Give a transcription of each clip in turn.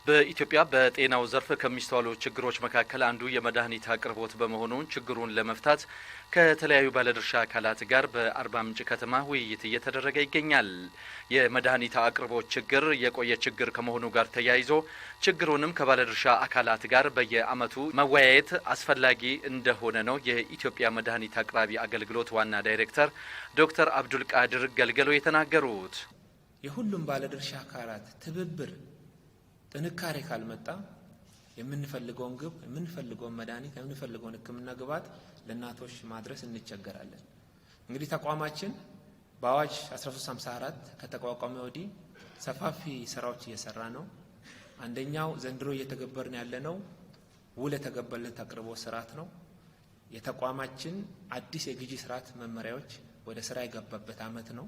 በኢትዮጵያ በጤናው ዘርፍ ከሚስተዋሉ ችግሮች መካከል አንዱ የመድኃኒት አቅርቦት በመሆኑ ችግሩን ለመፍታት ከተለያዩ ባለድርሻ አካላት ጋር በአርባ ምንጭ ከተማ ውይይት እየተደረገ ይገኛል። የመድኃኒት አቅርቦት ችግር የቆየ ችግር ከመሆኑ ጋር ተያይዞ ችግሩንም ከባለድርሻ አካላት ጋር በየዓመቱ መወያየት አስፈላጊ እንደሆነ ነው የኢትዮጵያ መድኃኒት አቅራቢ አገልግሎት ዋና ዳይሬክተር ዶክተር አብዱል ቃድር ገልገሎ የተናገሩት። የሁሉም ባለድርሻ አካላት ትብብር ጥንካሬ ካልመጣ የምንፈልገውን ግብ የምንፈልገውን መድኃኒት የምንፈልገውን ሕክምና ግብዓት ለእናቶች ማድረስ እንቸገራለን። እንግዲህ ተቋማችን በአዋጅ 1354 ከተቋቋመ ወዲህ ሰፋፊ ስራዎች እየሰራ ነው። አንደኛው ዘንድሮ እየተገበርን ያለነው ውል የተገባለት አቅርቦት ስርዓት ነው። የተቋማችን አዲስ የግዢ ስርዓት መመሪያዎች ወደ ስራ የገባበት አመት ነው።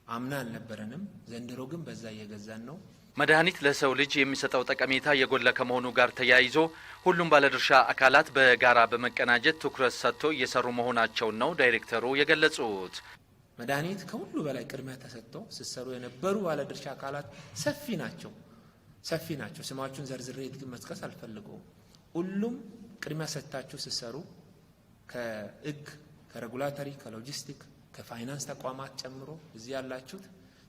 አምና አልነበረንም፣ ዘንድሮ ግን በዛ እየገዛን ነው። መድኃኒት ለሰው ልጅ የሚሰጠው ጠቀሜታ የጎላ ከመሆኑ ጋር ተያይዞ ሁሉም ባለድርሻ አካላት በጋራ በመቀናጀት ትኩረት ሰጥቶ እየሰሩ መሆናቸውን ነው ዳይሬክተሩ የገለጹት። መድኃኒት ከሁሉ በላይ ቅድሚያ ተሰጥቶ ሲሰሩ የነበሩ ባለድርሻ አካላት ሰፊ ናቸው። ስማችሁን ዘርዝሬ ግን መጥቀስ አልፈልገውም። ሁሉም ቅድሚያ ሰጥታችሁ ሲሰሩ ከሕግ፣ ከሬጉላተሪ፣ ከሎጂስቲክ፣ ከፋይናንስ ተቋማት ጨምሮ እዚህ ያላችሁት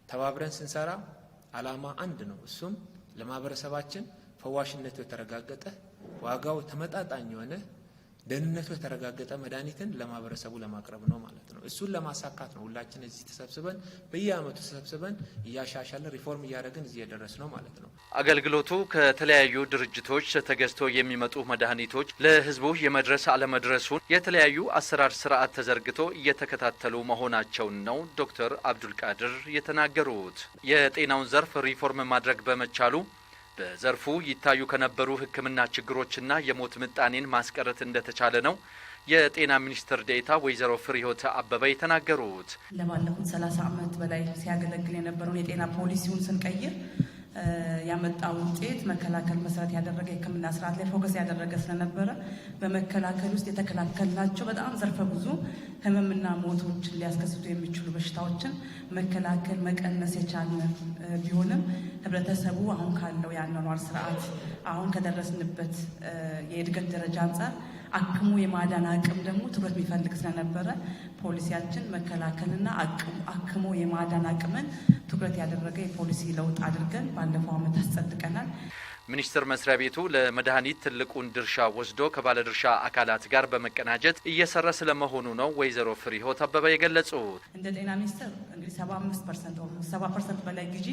ተባብረን ስንሰራ ዓላማ አንድ ነው። እሱም ለማህበረሰባችን ፈዋሽነቱ የተረጋገጠ ዋጋው ተመጣጣኝ የሆነ ደህንነቱ የተረጋገጠ መድኃኒትን ለማህበረሰቡ ለማቅረብ ነው ማለት ነው። እሱን ለማሳካት ነው ሁላችን እዚህ ተሰብስበን በየዓመቱ ተሰብስበን እያሻሻልን ሪፎርም እያደረግን እዚህ የደረስ ነው ማለት ነው። አገልግሎቱ ከተለያዩ ድርጅቶች ተገዝቶ የሚመጡ መድኃኒቶች ለህዝቡ የመድረስ አለመድረሱን የተለያዩ አሰራር ስርዓት ተዘርግቶ እየተከታተሉ መሆናቸውን ነው ዶክተር አብዱል ቃድር የተናገሩት። የጤናውን ዘርፍ ሪፎርም ማድረግ በመቻሉ በዘርፉ ይታዩ ከነበሩ ሕክምና ችግሮችና የሞት ምጣኔን ማስቀረት እንደተቻለ ነው የጤና ሚኒስትር ዴኤታ ወይዘሮ ፍሬህይወት አበበ የተናገሩት። ለባለፉት 30 ዓመት በላይ ሲያገለግል የነበረውን የጤና ፖሊሲውን ስንቀይር ያመጣው ውጤት መከላከል መሰረት ያደረገ የሕክምና ስርዓት ላይ ፎከስ ያደረገ ስለነበረ በመከላከል ውስጥ የተከላከልናቸው በጣም ዘርፈ ብዙ ህመምና ሞቶችን ሊያስከስቱ የሚችሉ በሽታዎችን መከላከል መቀነስ የቻልን ቢሆንም ህብረተሰቡ አሁን ካለው የአኗኗር ስርዓት አሁን ከደረስንበት የእድገት ደረጃ አንጻር አክሙ የማዳን አቅም ደግሞ ትኩረት የሚፈልግ ስለነበረ ፖሊሲያችን መከላከልና አክሙ የማዳን አቅምን ትኩረት ያደረገ የፖሊሲ ለውጥ አድርገን ባለፈው ዓመት አስጸድቀናል። ሚኒስቴር መስሪያ ቤቱ ለመድኃኒት ትልቁን ድርሻ ወስዶ ከባለድርሻ አካላት ጋር በመቀናጀት እየሰራ ስለመሆኑ ነው ወይዘሮ ፍሬህይወት አበበ የገለጹት። እንደ ጤና ሚኒስቴር እንግዲህ 70% በላይ ግዢ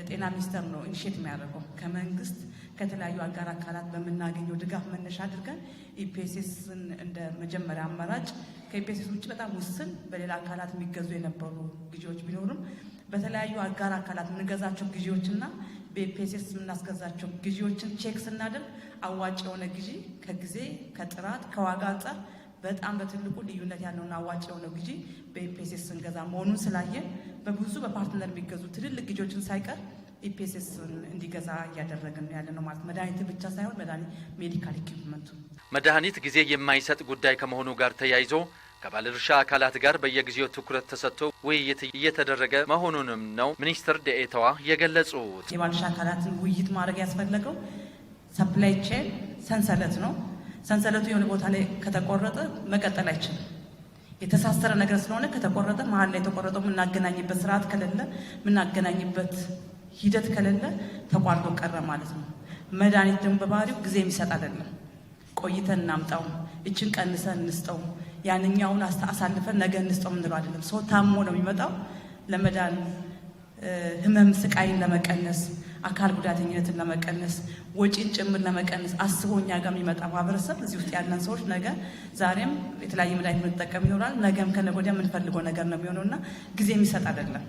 ጤና ሚኒስቴር ነው ኢኒሼት የሚያደርገው። ከመንግስት ከተለያዩ አጋር አካላት በምናገኘው ድጋፍ መነሻ አድርገን ኢፒኤስኤስን እንደ መጀመሪያ አማራጭ ከኢፒኤስኤስ ውጭ በጣም ውስን በሌላ አካላት የሚገዙ የነበሩ ግዢዎች ቢኖሩም በተለያዩ አጋር አካላት የምንገዛቸው ግዢዎችና በኢፒኤስኤስ የምናስገዛቸው ግዢዎችን ቼክ ስናደርግ አዋጭ የሆነ ግዢ ከጊዜ ከጥራት ከዋጋ አንጻር በጣም በትልቁ ልዩነት ያለውና አዋጭ የሆነው ግዢ በኢፒኤስኤስ ስንገዛ መሆኑን ስላየን በብዙ በፓርትነር የሚገዙ ትልልቅ ግዢዎችን ሳይቀር ኢፒኤስኤስ እንዲገዛ እያደረግን ያለ ነው ማለት። መድኃኒት ብቻ ሳይሆን ሜዲካል ኢኩዊፕመንቱ መድኃኒት ጊዜ የማይሰጥ ጉዳይ ከመሆኑ ጋር ተያይዞ ከባለድርሻ አካላት ጋር በየጊዜው ትኩረት ተሰጥቶ ውይይት እየተደረገ መሆኑንም ነው ሚኒስትር ዴኤታዋ የገለጹት። የባለድርሻ አካላትን ውይይት ማድረግ ያስፈለገው ሰፕላይ ቼን ሰንሰለት ነው። ሰንሰለቱ የሆነ ቦታ ላይ ከተቆረጠ መቀጠል አይችልም። የተሳሰረ ነገር ስለሆነ ከተቆረጠ መሀል ላይ የተቆረጠው የምናገናኝበት ስርዓት ከሌለ የምናገናኝበት ሂደት ከሌለ ተቋርጦ ቀረ ማለት ነው። መድኃኒት ደግሞ በባህሪው ጊዜ የሚሰጥ አይደለም። ቆይተን እናምጣው፣ እችን ቀንሰን እንስጠው፣ ያንኛውን አሳልፈን ነገ እንስጠው ምንለው አይደለም። ሰው ታሞ ነው የሚመጣው። ለመዳን ህመም ስቃይን ለመቀነስ አካል ጉዳተኝነትን ለመቀነስ ወጪን ጭምር ለመቀነስ አስቦኛ ጋር የሚመጣ ማህበረሰብ እዚህ ውስጥ ያለን ሰዎች ነገ ዛሬም የተለያየ መድኃኒት የምንጠቀም ይኖራል። ነገም ከነገ ወዲያ የምንፈልገው ነገር ነው የሚሆነውና ጊዜ የሚሰጥ አይደለም።